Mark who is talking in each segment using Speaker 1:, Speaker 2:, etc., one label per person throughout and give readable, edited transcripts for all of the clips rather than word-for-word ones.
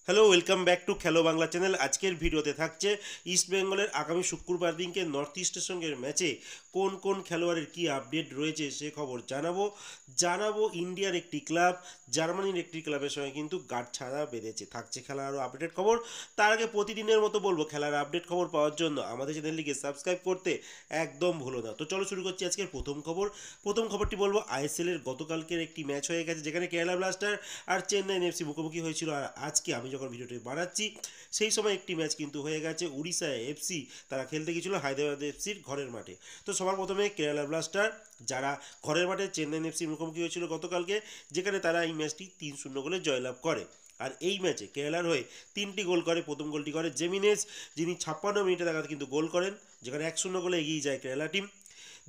Speaker 1: Hello, welcome back to খেলো Bangla channel. আজকের ভিডিওতে থাকছে ইস্ট বেঙ্গলের আগামী শুক্রবার দিনকে নর্থ ইস্টের সঙ্গে ম্যাচে কোন কোন খেলোয়াড়ের কী আপডেট রয়েছে সে খবর জানাবো ইন্ডিয়ার একটি ক্লাব জার্মানির একটি ক্লাবের সঙ্গে কিন্তু গাঁটছড়া বেঁধেছে। থাকছে খেলার আরও আপডেট খবর। তার আগে প্রতিদিনের মতো বলবো, খেলার আপডেট খবর পাওয়ার জন্য আমাদের চ্যানেলটিকে সাবস্ক্রাইব করতে একদম ভুলো না। তো চলো শুরু করছি আজকের প্রথম খবরটি বলবো আইএসএল এর গতকালকের একটি ম্যাচ হয়ে গেছে, যেখানে কেরালা ব্লাস্টার আর চেন্নাই এফসি মুখোমুখি হয়েছিল। আর আজকে আমি যখন ভিডিওটি বানাচ্ছি সেই সময় একটি ম্যাচ কিন্তু হয়ে গেছে। উড়িষ্যা এফসি তারা খেলতে গিয়েছিল হায়দ্রাবাদ এফসির ঘরের মাঠে। তো সবার প্রথমে কেরালা ব্লাস্টার যারা ঘরের মাঠে চেন্নাই এফসির মুখোমুখি হয়েছিল গতকালকে, যেখানে তারা এই ম্যাচটি 3-0 গোলে জয়লাভ করে। আর এই ম্যাচে কেরালার হয়ে 3টি গোল করে। প্রথম গোলটি করে জেমিনেস, যিনি 56 মিনিটে নাগাদ কিন্তু গোল করেন, যেখানে 1-0 গোলে এগিয়ে যায় কেরালা টিম।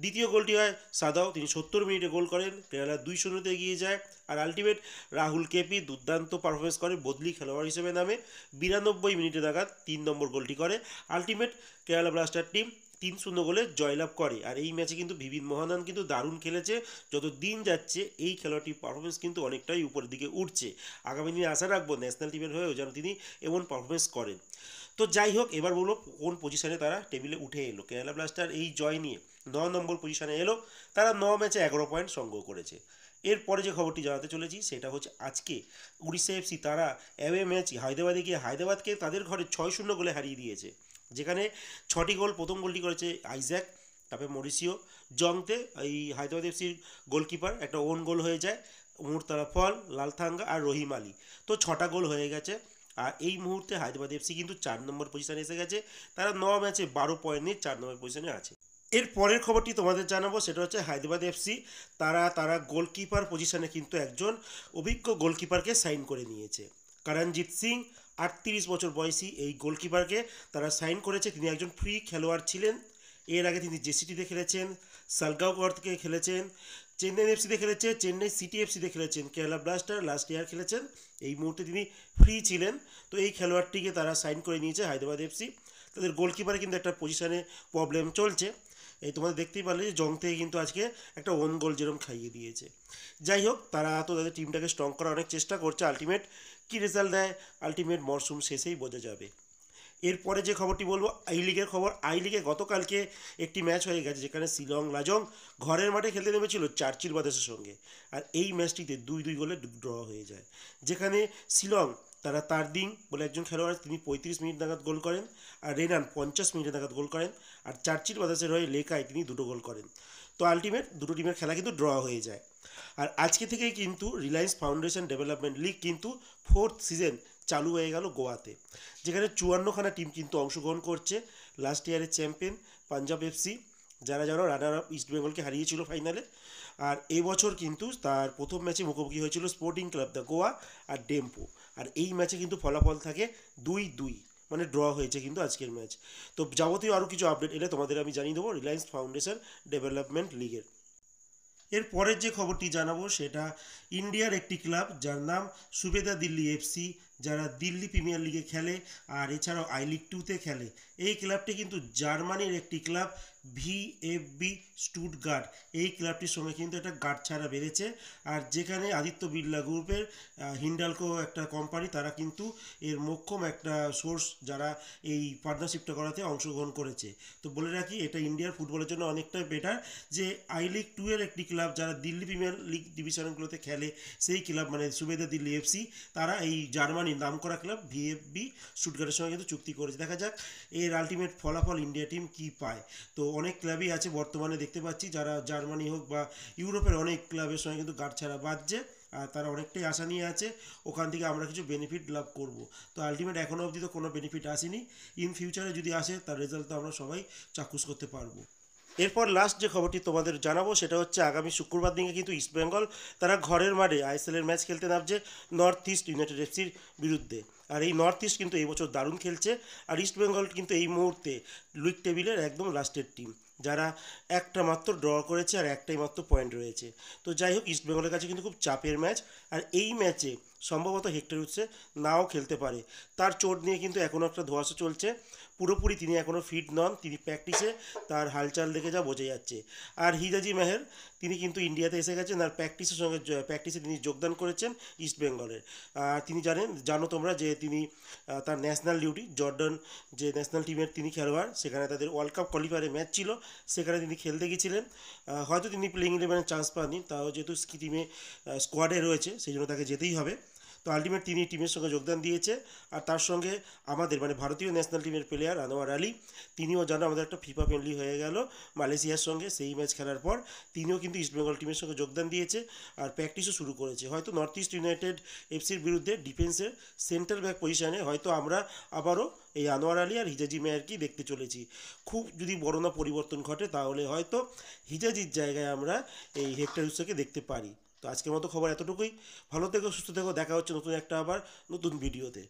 Speaker 1: দ্বিতীয় গোলটি হয় সাদাও, তিনি 70 মিনিটে গোল করেন, কেরালা 2-0 এগিয়ে যায়। আর আলটিমেট রাহুল কেপি দুর্দান্ত পারফরমেন্স করে, বদলি খেলোয়াড় হিসেবে নামে 92 মিনিটে নাগাদ 3 নম্বর গোলটি করে। আলটিমেট কেরালা ব্লাস্টার টিম 3-0 গোলে জয়লাভ করে। আর এই ম্যাচে কিন্তু ভিভিন মোহনান কিন্তু দারুণ খেলেছে। যত দিন যাচ্ছে এই খেলোয়াড়টির পারফরমেন্স কিন্তু অনেকটাই উপরের দিকে উঠছে। আগামী দিনে আশা রাখবো ন্যাশনাল টিমের হয়েও যেন তিনি এমন পারফরমেন্স করেন। তো যাই হোক, এবার বলবো কোন পজিশনে তারা টেবিলে উঠে এলো। কেরালা ব্লাস্টার এই জয় নিয়ে 9 নম্বর পজিশনে এলো। তারা 9 ম্যাচে 11 পয়েন্ট সংগ্রহ করেছে। এরপরে যে খবরটি জানাতে চলেছি সেটা হচ্ছে আজকে উড়িষ্যা এফসি তারা অ্যাওয়ে ম্যাচ হায়দ্রাবাদে গিয়ে হায়দ্রাবাদকে তাদের ঘরে 6-0 গোলে হারিয়ে দিয়েছে, যেখানে 6টি গোল, প্রথম গোলটি করেছে আইজ্যাক, তারপরে মরিসিও জংতে, এই হায়দ্রাবাদ এফসির গোলকিপার, একটা ওন গোল হয়ে যায় মুহূর্তারা ফল, লালথাঙ্গা আর রহিম আলী। তো 6টা গোল হয়ে গেছে। আর এই মুহূর্তে হায়দ্রাবাদ এফসি কিন্তু 4 নম্বর পজিশনে এসে গেছে। তারা 9 ম্যাচে 12 পয়েন্ট নিয়ে 4 নম্বর পজিশনে আছে। এর পরের খবরটি তোমাদের জানাবো, সেটা হচ্ছে হায়দ্রাবাদ এফসি তারা গোলকিপার পজিশনে কিন্তু একজন অভিজ্ঞ গোলকিপারকে সাইন করে নিয়েছে। করণজিৎ সিং, 38 বছর বয়সী এই গোলকিপারকে তারা সাইন করেছে। তিনি একজন ফ্রি খেলোয়াড় ছিলেন। এর আগে তিনি জেসিটিতে খেলেছেন, সালগাঁও থেকে খেলেছেন, চেন্নাই এফসিতে খেলেছে, চেন্নাই সিটি এফসিতে খেলেছেন, কেরালা ব্লাস্টার লাস্ট ইয়ার খেলেছেন। এই মুহূর্তে তিনি ফ্রি ছিলেন। তো এই খেলোয়াড়টিকে তারা সাইন করে নিয়েছে হায়দ্রাবাদ এফসি। তাদের গোলকিপারে কিন্তু একটা পজিশনে প্রবলেম চলছে। এই তোমাদের দেখতেই পারলে যে জং থেকে কিন্তু আজকে একটা ওন গোল যেরকম খাইয়ে দিয়েছে। যাই হোক, তারা তো তাদের টিমটাকে স্ট্রং করার অনেক চেষ্টা করছে। আলটিমেট কী রেজাল্ট দেয় আলটিমেট মরশুম শেষেই বোঝা যাবে। এরপরে যে খবরটি বলবো আই লিগের খবর। আই লিগে গতকালকে একটি ম্যাচ হয়ে গেছে, যেখানে শিলং লাজং ঘরের মাঠে খেলতে নেমেছিল চার্চিল ব্রাদার্সের সঙ্গে। আর এই ম্যাচটিতে 2-2 গোলে ড্র হয়ে যায়, যেখানে শিলং তারা তারদিং বলে একজন খেলোয়াড়, তিনি 35 মিনিট নাগাদ গোল করেন। আর রেনান 50 মিনিটে নাগাদ গোল করেন। আর চার্চিল ব্রাদার্সের হয়ে লেকায় তিনি 2টো গোল করেন। তো আলটিমেট দুটো টিমের খেলা কিন্তু ড্র হয়ে যায়। আর আজকে থেকেই কিন্তু রিলায়েন্স ফাউন্ডেশন ডেভেলপমেন্ট লিগ কিন্তু 4th সিজন চালু হয়ে গেল গোয়াতে, যেখানে 54খানা টিম কিন্তু অংশগ্রহণ করছে। লাস্ট ইয়ারের চ্যাম্পিয়ন পাঞ্জাব এফসি, যারা রানার আপ ইস্ট বেঙ্গলকে হারিয়েছিল ফাইনালে। আর এবছর কিন্তু তার প্রথম ম্যাচে মুখোমুখি হয়েছিল স্পোর্টিং ক্লাব দ্য গোয়া আর ডেম্পো। আর এই ম্যাচে কিন্তু ফলাফল থাকে 2-2, মানে ড্র হয়েছে কিন্তু আজকের ম্যাচ। তো যাবতীয় আরও কিছু আপডেট এলে তোমাদের আমি জানিয়ে দেবো রিলায়েন্স ফাউন্ডেশন ডেভেলপমেন্ট লিগের। এর পরের যে খবরটি জানাবো সেটা ইন্ডিয়ার একটি ক্লাব যার নাম সুবেদা দিল্লি এফসি, যারা দিল্লি প্রিমিয়ার লিগে খেলে আর এছাড়াও আই লিগ 2তে খেলে। এই ক্লাবটি কিন্তু জার্মানির একটি ক্লাব ভিএফবি স্টুটগার্ট। এই ক্লাবটির সঙ্গে কিন্তু একটা গাঁটছড়া বেড়েছে। আর যেখানে আদিত্য বিড়লা গ্রুপের হিন্ডালকো একটা কোম্পানি, তারা কিন্তু এর মোক্ষম একটা সোর্স, যারা এই পার্টনারশিপটা করাতে অংশগ্রহণ করেছে। তো বলে রাখি, এটা ইন্ডিয়ার ফুটবলের জন্য অনেকটাই বেটার যে আই লিগ 2 এর একটি ক্লাব যারা দিল্লি প্রিমিয়ার লিগ ডিভিশনগুলোতে খেলে, সেই ক্লাব মানে সুবেদা দিল্লি এফসি, তারা এই জার্মানির নামকরা ক্লাব ভিএফবি স্টুটগার্টের সঙ্গে কিন্তু চুক্তি করেছে। দেখা যাক এর আলটিমেট ফলাফল ইন্ডিয়া টিম কী পায়। তো অনেক ক্লাবই আছে বর্তমানে দেখতে পাচ্ছি, যারা জার্মানি হোক বা ইউরোপের অনেক ক্লাবের সঙ্গে কিন্তু গাঁটছড়া বাঁধছে। আর তারা অনেকটাই আশা নিয়ে আছে ওখান থেকে আমরা কিছু বেনিফিট লাভ করব। তো আলটিমেট এখনও অবধি তো কোনো বেনিফিট আসেনি। ইন ফিউচারে যদি আসে তার রেজাল্ট তো আমরা সবাই চাক্ষুষ করতে পারবো। এরপর লাস্ট যে খবরটি তোমাদের জানাবো সেটা হচ্ছে আগামী শুক্রবার দিনে কিন্তু ইস্টবেঙ্গল তারা ঘরের মাঠে আইএসএলের ম্যাচ খেলতে নামছে নর্থ ইস্ট ইউনাইটেড এফসির বিরুদ্ধে। আর এই নর্থ ইস্ট কিন্তু এই বছর দারুণ খেলছে। আর ইস্টবেঙ্গল কিন্তু এই মুহূর্তে লিগ টেবিলের একদম লাস্টের টিম, যারা একটা মাত্র ড্র করেছে আর একটাই মাত্র পয়েন্ট রয়েছে। তো যাই হোক, ইস্টবেঙ্গলের কাছে কিন্তু খুব চাপের ম্যাচ। আর এই ম্যাচে সম্ভবত হেক্টর উৎসে নাও খেলতে পারে। তার চোট নিয়ে কিন্তু এখনও একটা ধোঁয়াশা চলছে, পুরোপুরি তিনি এখনও ফিট নন, তিনি প্র্যাকটিসে তার হালচাল দেখে যা বোঝা যাচ্ছে। আর হিজাজি মেহের তিনি কিন্তু ইন্ডিয়াতে এসে গেছেন আর প্র্যাকটিসে তিনি যোগদান করেছেন ইস্ট বেঙ্গলের। আর তিনি জানো তোমরা যে তিনি তার ন্যাশনাল ডিউটি জর্ডান যে ন্যাশনাল টিমের তিনি খেলোয়াড়, সেখানে তাদের ওয়ার্ল্ড কাপ কোয়ালিফায়ারে ম্যাচ ছিল, সেখানে তিনি খেলতে গিয়েছিলেন। হয়তো তিনি প্লেইং ইলেভেনের চান্স পাননি, তাও যেহেতু টিমে স্কোয়াডে রয়েছে সেই জন্য তাকে যেতেই হবে। তো আলটিমেট তিনি টিমের সঙ্গে যোগদান দিয়েছে। আর তার সঙ্গে আমাদের ভারতীয় ন্যাশনাল টিমের প্লেয়ার আনোয়ার আলী, তিনিও জানো আমাদের একটা ফিফা ফ্রেন্ডলি হয়ে গেল মালয়েশিয়ার সঙ্গে, সেই ম্যাচ খেলার পর তিনিও কিন্তু ইস্টবেঙ্গল টিমের সঙ্গে যোগদান দিয়েছে আর প্র্যাকটিসও শুরু করেছে। হয়তো নর্থ ইস্ট ইউনাইটেড এফসির বিরুদ্ধে ডিফেন্সের সেন্ট্রাল ব্যাক পজিশনে হয়তো আমরা আবারও এই আনোয়ার আলী আর হিজাজি মেয়ারকেই দেখতে চলেছি। খুব যদি বড় না পরিবর্তন ঘটে তাহলে হয়তো হিজাজির জায়গায় আমরা এই হেক্টর উৎসকে দেখতে পারি। তো আজকের মতো খবর এতটুকুই। ভালো থেকো, সুস্থ থেকো, দেখা হচ্ছে নতুন একটা আবার নতুন ভিডিওতে।